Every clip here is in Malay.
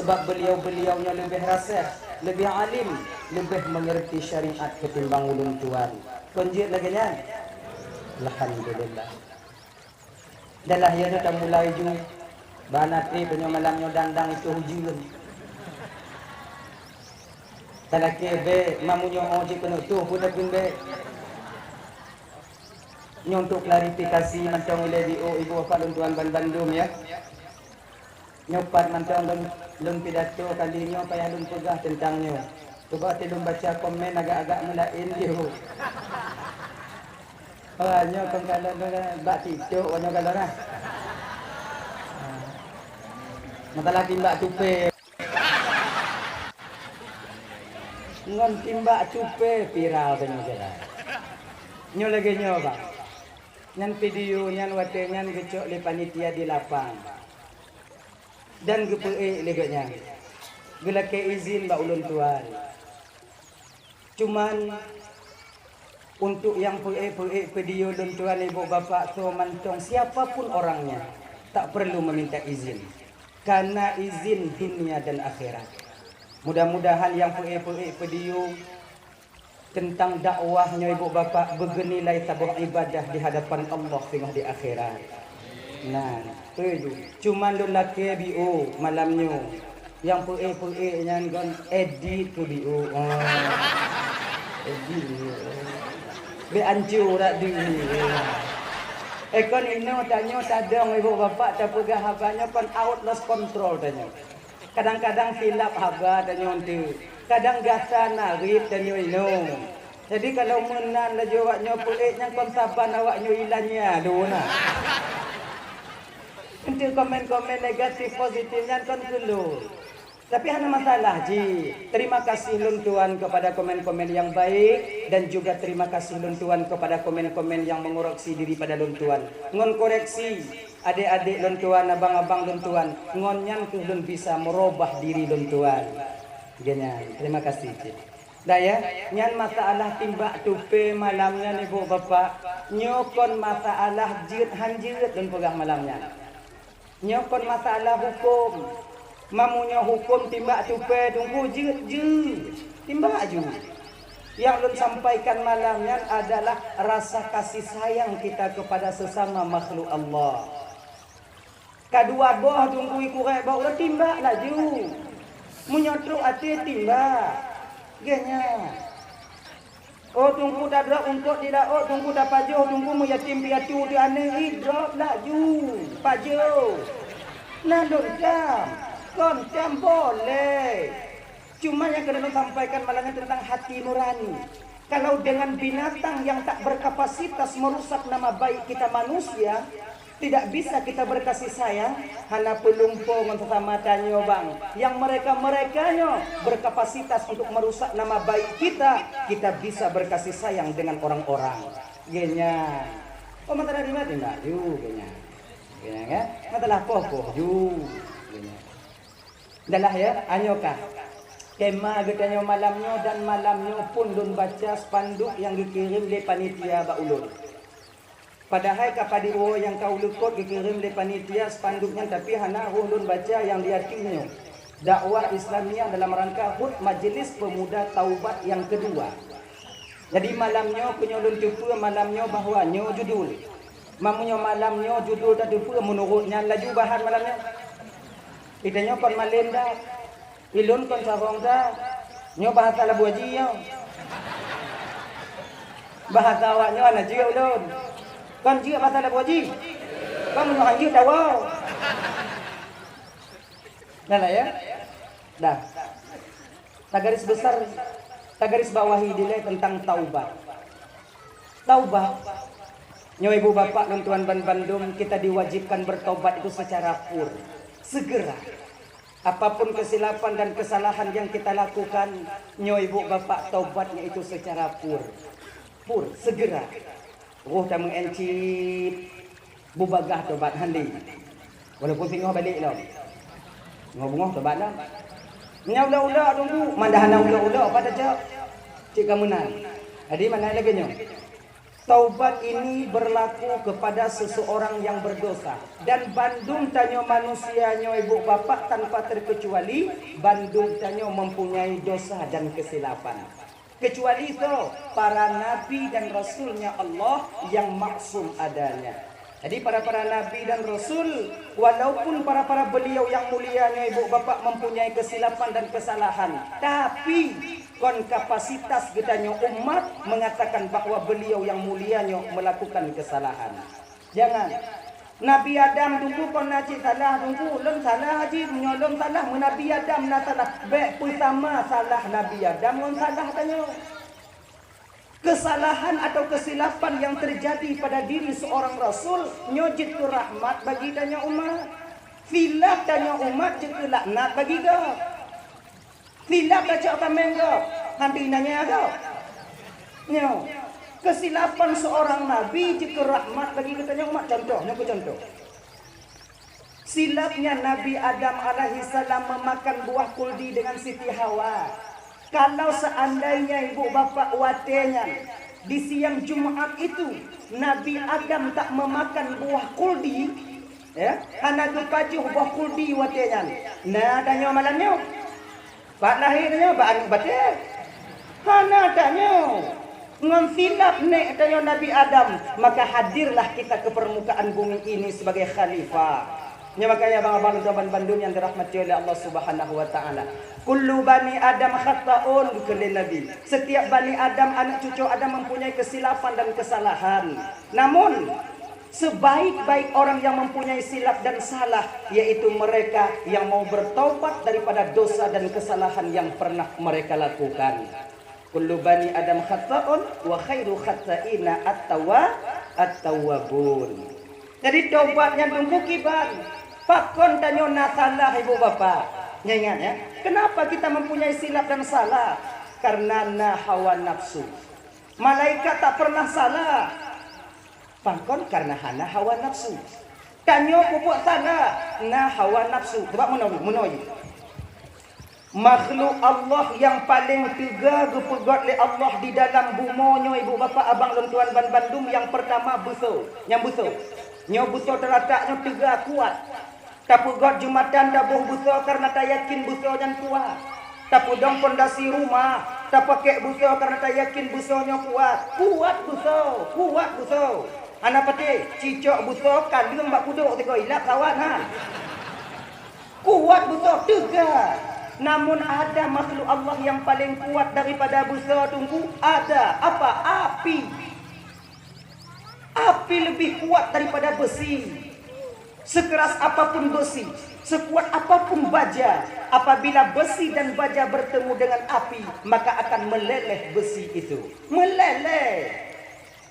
Sebab beliau-beliaunya lebih rasih, lebih alim, lebih mengerti syariat ketimbang ulun tuan. Konjit lagi nya. Alhamdulillah. Dah lah ya dah mulai ju. Banatri punya malamnya dandang itu hujan. Talaki be mamunyo oji penuh tu pun be. Ini untuk klarifikasi macam oleh ibu bapa dan tuan Bandung ya. Nyopat macam lun pidato kali ni payah lun pegah tentangnya. Cuba tilum baca komen agak-agak melain dia. Hanya kalau bak tidur hanya kalau nah. Masalah timbak cupe. Ngon timbak cupe viral tanya jalan. Nyo lagi nyo bang. Nyan video nyan wate nyan gecok le panitia di lapang. Dan gepe leganya. Gila ke izin mbak ulun tuan. Cuman untuk yang video ulun tuan ibu bapak tu mantong siapapun orangnya tak perlu meminta izin. Karena izin dunia dan akhirat. Mudah-mudahan yang video tentang dakwahnya ibu bapa bernilai tabah ibadah di hadapan Allah tengah di akhirat. Nah, tu cuma lu laki bio malamnya yang nya kan edit tu bio. Edit. Be anjur dak di. Kon ini tanya tadang ibu bapa tak pegah habanya kon out lost control tanya. Kadang-kadang silap haba tanya tu. Kadang gasa narit dan ino. Jadi kalau menan la jawabnya peliknya kon saban awaknya ilanya dona. Untuk komen-komen negatif positifnya kon dulu. Tapi hanya masalah ji. Terima kasih lun tuan kepada komen-komen yang baik dan juga terima kasih lun tuan kepada komen-komen yang mengoreksi diri pada lun tuan. Ngon koreksi adik-adik lun tuan, abang-abang lun tuan. Ngon nyan tu lun bisa merubah diri lun tuan. Ganyan. Terima kasih ji. Dah ya, nyan masalah timbak tupe malamnya ni bu bapa. Nyokon masalah jeut hanjeut dan pegang malamnya. Nyokon masalah hukum. Mamunya hukum timbak tupe tunggu jeut. Timbak ju. Yang lun sampaikan malamnya adalah rasa kasih sayang kita kepada sesama makhluk Allah. Kedua boh tunggu kurek bau timbak laju. Munyotruk hati timbak. Ganya. Oh tunggu dah drop untuk tidak oh tunggu dah pajuh tunggu mu yatim piatu di aneh drop laju pajuh. Nah koncam boleh. Cuma yang kena sampaikan malamnya tentang hati nurani. Kalau dengan binatang yang tak berkapasitas merusak nama baik kita manusia, tidak bisa kita berkasih sayang. Hana pelumpung untuk sama tanya bang. Yang mereka-merekanya berkapasitas untuk merusak nama baik kita. Kita bisa berkasih sayang dengan orang-orang. Genya. Oh mata dari mana tidak? Yuk genya. Genya kan? Matalah poh yuk. Genya. Dalah ya, anyokah. Tema getanya malamnya dan malamnya pun dun baca spanduk yang dikirim oleh panitia baulun. Padahal kapadi yang kau lukut dikirim oleh panitia spanduknya tapi hana ulun baca yang diartinya dakwah Islamiyah dalam rangka HUT Majelis Pemuda Taubat yang kedua. Jadi malamnya punya ulun tupu malamnya bahwanya judul. Mamunya malamnya judul dah tupu menurutnya laju bahan malamnya. Itanya kon malenda ilun kon sarong dah nyo bahasa labu haji yo. Bahasa awaknya ana jiu ulun. Kan dia masalah wajib. Kamu nak haji dah wow. Dah lah ya. Dah. Tagaris besar, tagaris bawahi dile tentang taubat. Taubat. Nyo ibu bapak dan tuan Bandung kita diwajibkan bertaubat itu secara pur. Segera. Apapun kesilapan dan kesalahan yang kita lakukan, nyo ibu bapak taubatnya itu secara pur. Pur, segera. Roh dah mengencit bubagah tobat handi. Walaupun tengok balik lah. Ngomong tobat lah. Nya ulah-ulah tunggu. Mandahana ulah-ulah pada cak. Cik kamunan. Jadi mana lagi nyo? Taubat ini berlaku kepada seseorang yang berdosa. Dan bandung tanyo manusianya ibu bapak tanpa terkecuali, bandung tanyo mempunyai dosa dan kesilapan. Kecuali itu para nabi dan rasulnya Allah yang maksum adanya. Jadi para nabi dan rasul, walaupun para beliau yang mulianya ibu bapak mempunyai kesilapan dan kesalahan, tapi kapasitas gedanya umat mengatakan bahwa beliau yang mulianya melakukan kesalahan. Jangan Nabi Adam tunggu kon naci salah tunggu lem salah haji menyolong salah Nabi Adam na salah baik pun sama salah Nabi Adam kon salah tanya. Kesalahan atau kesilapan yang terjadi pada diri seorang rasul nyojit ke rahmat bagi tanya umat. Filaf tanya umat je laknat bagi kau. Filaf dah cak pamen kau. Nanti nanya kau. Nyo. Kesilapan seorang nabi je ke rahmat bagi katanya umat. Contohnya aku contoh. Silapnya Nabi Adam alaihi salam memakan buah kuldi dengan Siti Hawa. Kalau seandainya ibu bapak watenya di siang Jumat itu Nabi Adam tak memakan buah kuldi, ya, hana kepajuh buah kuldi watenya. Nah, tanya malamnya, pak lahirnya pak anak batik, hana tanya ngonsilap nek tanya Nabi Adam, maka hadirlah kita ke permukaan bumi ini sebagai khalifah. Ya makanya abang-abang dan bandung yang dirahmati oleh Allah Subhanahu wa taala. Kullu bani Adam khata'un kata Nabi. Setiap bani Adam, anak cucu Adam mempunyai kesilapan dan kesalahan. Namun sebaik-baik orang yang mempunyai silap dan salah yaitu mereka yang mau bertaubat daripada dosa dan kesalahan yang pernah mereka lakukan. Kullu bani Adam khata'un wa khairu khata'ina at-tawwabun. Jadi taubatnya tunggu kiban. Pakon tanyo na salah ibu bapak. Ingat ya. Kenapa kita mempunyai silap dan salah? Karena na hawa nafsu. Malaikat tak pernah salah. Pakon karena hana hawa nafsu. Tanyo pupuk salah. Na hawa nafsu. Sebab menolong. Makhluk Allah yang paling tiga gepegat oleh Allah di dalam bumonyo ibu bapak abang dan tuan Bandung yang pertama buso. Yang buso. Nyo buso terletaknya tiga kuat. Tapi God Jumatan dabuh buso karena tak yakin buso dan kuat. Tapi dong pondasi rumah. Tak pakai buso karena tak yakin busonya kuat. Kuat buso. Anak pati cicok buso kandung mbak kuduk tiko ilap kawan ha. Kuat buso tiga. Namun ada makhluk Allah yang paling kuat daripada buso tunggu. Ada apa? Api. Api lebih kuat daripada besi. Sekeras apapun besi, sekuat apapun baja, apabila besi dan baja bertemu dengan api, maka akan meleleh besi itu. Meleleh.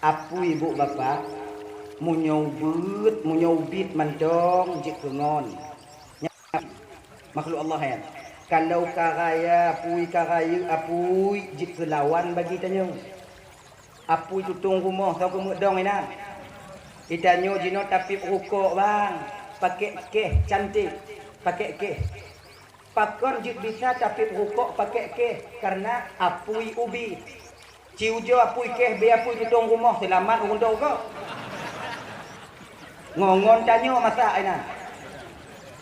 Apu ibu bapak, munyobit mandong jik kengon. Makhluk Allah ya. Kalau karaya, apui jik kelawan bagi tanya. Apui tutung rumah, tahu kemudong ini. Idanyo jino tapi rukuk bang, pakai keh cantik, pakai keh. Pakon jik bisa tapi rukuk pakai keh karena apui ubi. Ciujo apui keh be apui tutung rumah selamat undur kok. Ngongon tanyo masa ina.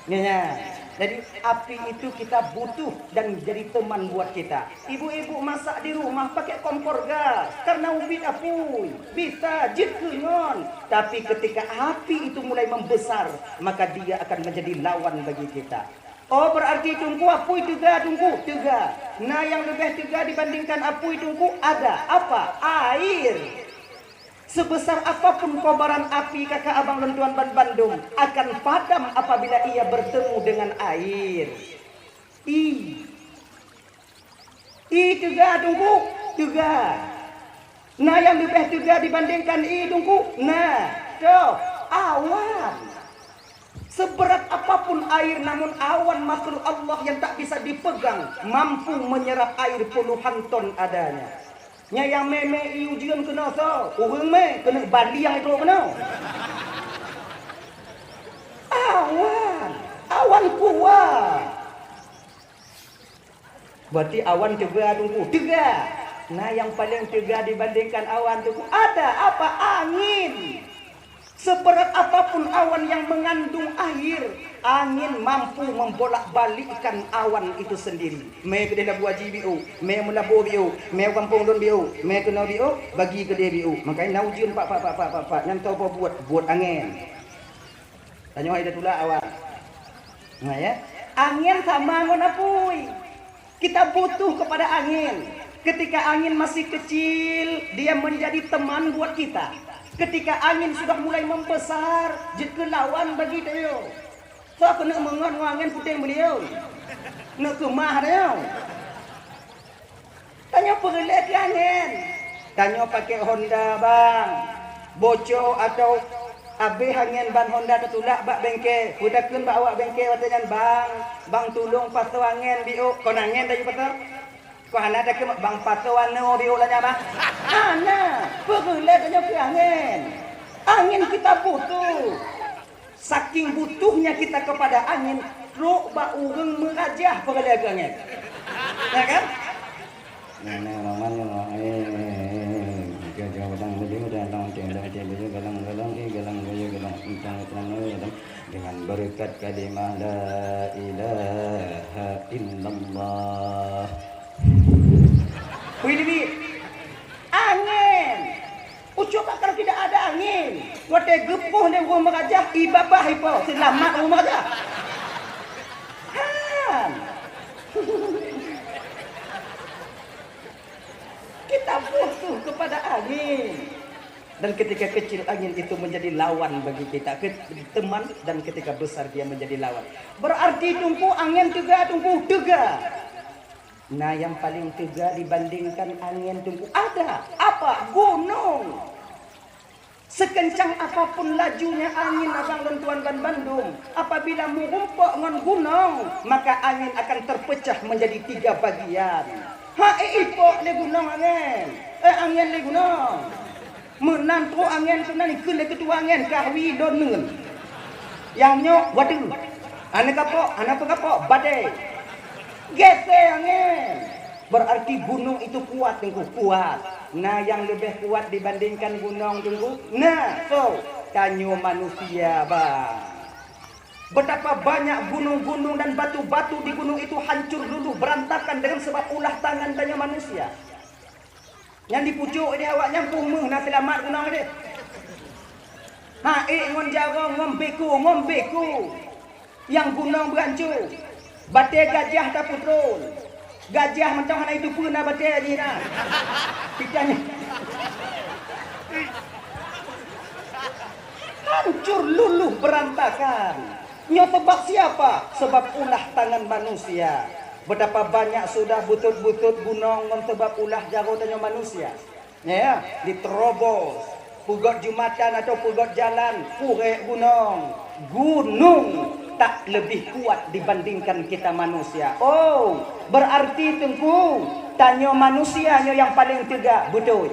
Nya. Jadi api itu kita butuh dan jadi teman buat kita. Ibu-ibu masak di rumah pakai kompor gas karena ubit apui bisa jitkungon. Tapi ketika api itu mulai membesar, maka dia akan menjadi lawan bagi kita. Oh berarti tunggu apui tiga. Nah yang lebih tiga dibandingkan apui tunggu ada apa? Air. Sebesar apapun kobaran api kakak abang dan tuan Bandung akan padam apabila ia bertemu dengan air. Tiga tunggu. Nah yang lebih tiga dibandingkan tunggu. Nah, awan. Seberat apapun air namun awan makhluk Allah yang tak bisa dipegang mampu menyerap air puluhan ton adanya. Nya yang meme ujian kena so, orang me kena bali yang itu kena. Awan kuat. Berarti awan tiga tunggu. Nah yang paling tega dibandingkan awan itu ada apa? Angin. Seberat apapun awan yang mengandung air, angin mampu membolak-balikkan awan itu sendiri. Me ke dia buat GBO, me melabu BO, me kampung don BO, me ke no BO, bagi ke dia BO. Makanya naujun pak, yang tahu apa buat angin. Tanya ada tula awan. Nah ya, angin sama ngona puy. Kita butuh kepada angin. Ketika angin masih kecil, dia menjadi teman buat kita. Ketika angin sudah mulai membesar, jadi lawan bagi dia. So kena mengon angin putih beliau. Nak kemah dia. Tanya pergelet angin. Tanya pakai Honda bang. Bocor atau habis angin ban Honda tertulak bak bengkel. Hudakun bak awak bengkel watanya bang tolong pasal angin biu. Kau angin dah pasal? Kau anak dah ke bang pasal warna biu lah bang. Ana, pergelet tanya ke angin. Angin kita butuh. Saking butuhnya kita kepada angin, rok bak urang merajah pergelet angin. Ya kan? Nah, roman dengan berkat kalimah la ilaha illallah. Wih, angin. Coba kalau tidak ada angin, wate gepuh ni rumah merajah, ibabah ipo, selamat rumah merajah. Han. Kita butuh kepada angin. Dan ketika kecil angin itu menjadi lawan bagi kita, teman, dan ketika besar dia menjadi lawan. Berarti tunggu angin juga tunggu tega. Nah yang paling tega dibandingkan angin tunggu ada apa? Gunung. Sekencang apapun lajunya angin abang dan tuan dan Bandung, apabila mengumpuk dengan gunung, maka angin akan terpecah menjadi 3 bagian. Ipok le gunung angin. Angin le gunung. Menantu angin tu nani ke le ketua angin kahwi don nengen. Yang nyok wadu. Anak kapok badai. Gete angin. Berarti gunung itu kuat tengku kuat. Nah yang lebih kuat dibandingkan gunung tengku. Nah so tanyo manusia bang. Betapa banyak gunung-gunung dan batu-batu di gunung itu hancur dulu berantakan dengan sebab ulah tangan tanya manusia. Yang di pucuk dia awak nyampung nak selamat gunung dia. Ngon jarong ngombeku. Yang gunung berancur. Batai gajah tak putrun. Gajah mentang hana itu pun nak batai ni dah. Pitanya. Hancur luluh berantakan. Nyo tebak siapa? Sebab ulah tangan manusia. Betapa banyak sudah butut-butut gunung mentebak ulah jaro tanya manusia. Ya, diterobos. Pugot jumatan atau pugot jalan, purek gunung. Gunung tak lebih kuat dibandingkan kita manusia. Oh, berarti tengku tanya manusia yang paling tegak, betul.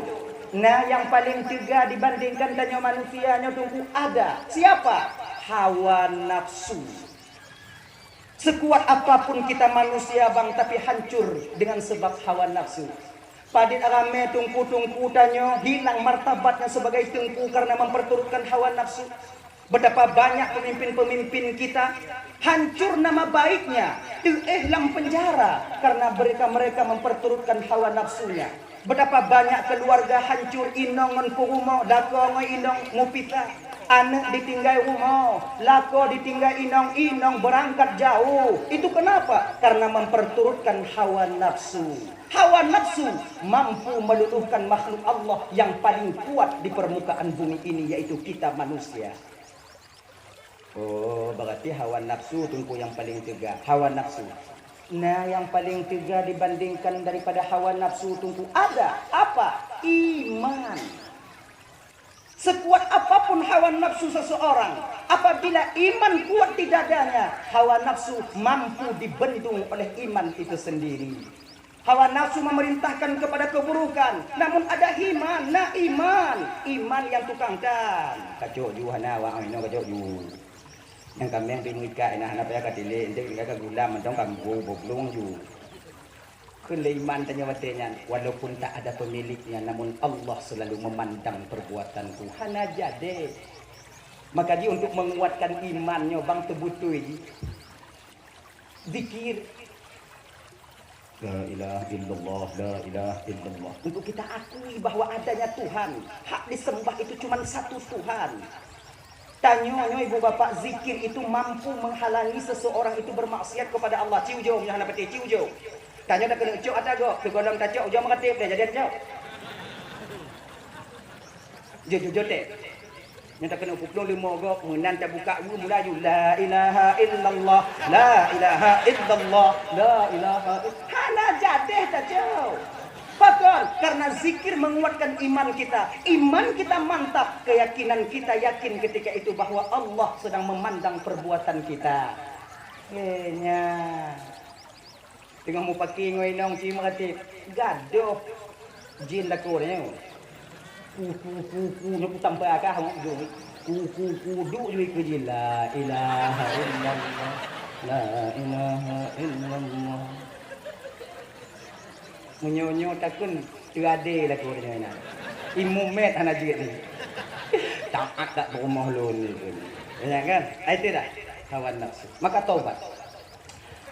Nah, yang paling tegak dibandingkan tanya manusia tengku ada. Siapa? Hawa nafsu. Sekuat apapun kita manusia bang, tapi hancur dengan sebab hawa nafsu. Padit arame tungku tanya hilang martabatnya sebagai tengku karena memperturutkan hawa nafsu. Betapa banyak pemimpin-pemimpin kita hancur nama baiknya, lang penjara karena mereka memperturutkan hawa nafsunya. Betapa banyak keluarga hancur inong ngon purumo, dako ngon inong ngupita. Anak ditinggal rumah, lako ditinggal inong berangkat jauh. Itu kenapa? Karena memperturutkan hawa nafsu. Hawa nafsu mampu meluluhkan makhluk Allah yang paling kuat di permukaan bumi ini, yaitu kita manusia. Oh, berarti hawa nafsu tunggu yang paling tegak. Hawa nafsu. Nah, yang paling tegak dibandingkan daripada hawa nafsu tunggu ada apa? Iman. Sekuat apapun hawa nafsu seseorang, apabila iman kuat di dadanya, hawa nafsu mampu dibendung oleh iman itu sendiri. Hawa nafsu memerintahkan kepada keburukan, namun ada iman yang tukang kan. Kacok ju hana wa aino kacok ju. Yang kami yang pinuika ina hana paya katile, ente ka gula mentong kambu boblong ju. Iman tanya watenya, walaupun tak ada pemiliknya, namun Allah selalu memandang perbuatanku. Hana jadi. Maka dia untuk menguatkan imannya, bang tebutui zikir. La ilaha illallah, la ilaha illallah. Untuk kita akui bahwa adanya Tuhan. Hak disembah itu cuma satu Tuhan. Tanya ibu bapak, zikir itu mampu menghalangi seseorang itu bermaksiat kepada Allah. Ciu jom, jangan dapat ciu jom. Tanya dah kena ucap ada go, ke golong tak cok, jom mengatip dia jadi cok. Jo teh. Yang tak kena pukul 5 go, menan tak buka mula la ilaha illallah, la ilaha illallah, la ilaha illallah. Hana jadeh tak cok. Pakon, karena zikir menguatkan iman kita. Iman kita mantap, keyakinan kita yakin ketika itu bahwa Allah sedang memandang perbuatan kita. Kayaknya tengah mau pakai ngoy nong si mengatip gaduh jin lakornya ku nak tambah akah ngok ku du duit ke jin la ilaha illallah la ilaha illallah munyo takun tiade lakornya na imumet ana jit ni taat tak rumah lu ni ya kan itu dah hawa nafsu maka taubat.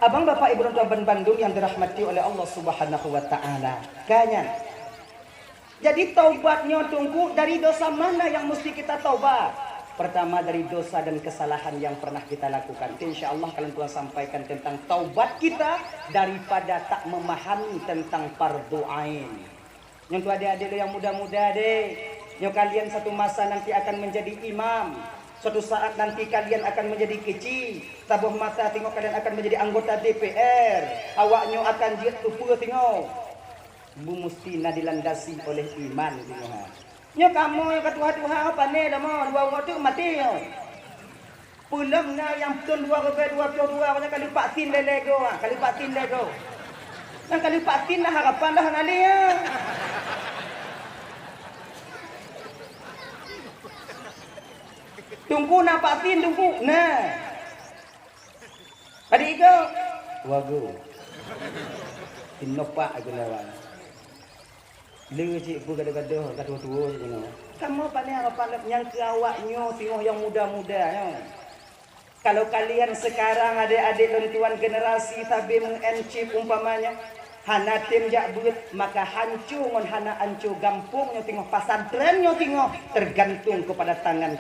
Abang bapak ibu dan tuan Bandung yang dirahmati oleh Allah Subhanahu wa taala. Kanyan. Jadi taubatnya tunggu dari dosa mana yang mesti kita taubat? Pertama dari dosa dan kesalahan yang pernah kita lakukan. Insyaallah kalian telah sampaikan tentang taubat kita daripada tak memahami tentang fardu ain. Yang tu adik-adik yang muda-muda deh. Yang kalian satu masa nanti akan menjadi imam. Suatu saat nanti kalian akan menjadi kecil. Tabuh masa tengok kalian akan menjadi anggota DPR. Awaknya akan jiat lupa tengok. Bu mesti dilandasi oleh iman tengok. Nyo kamu yang kata Tuhan apa ni dah mau dua waktu mati yo. Pulang na yang betul 2022 banyak kali patin lego kali patin lego. Yang kali patin lah harapan dah nali ya. Tunggu nak patin tunggu. Nah. Adik ko. Wagu. Tinopak aku lawan. Lu cik pu gaduh-gaduh kat tua-tua je no. Kamu pandai apa yang ke awaknya tengok yang muda-muda yo. Kalau kalian sekarang adik-adik dan tuan generasi tabi mengencip umpamanya hana tim jak buat maka hancur ngon hana hancur gampungnya tengok pasantrennya tengok tergantung kepada tangan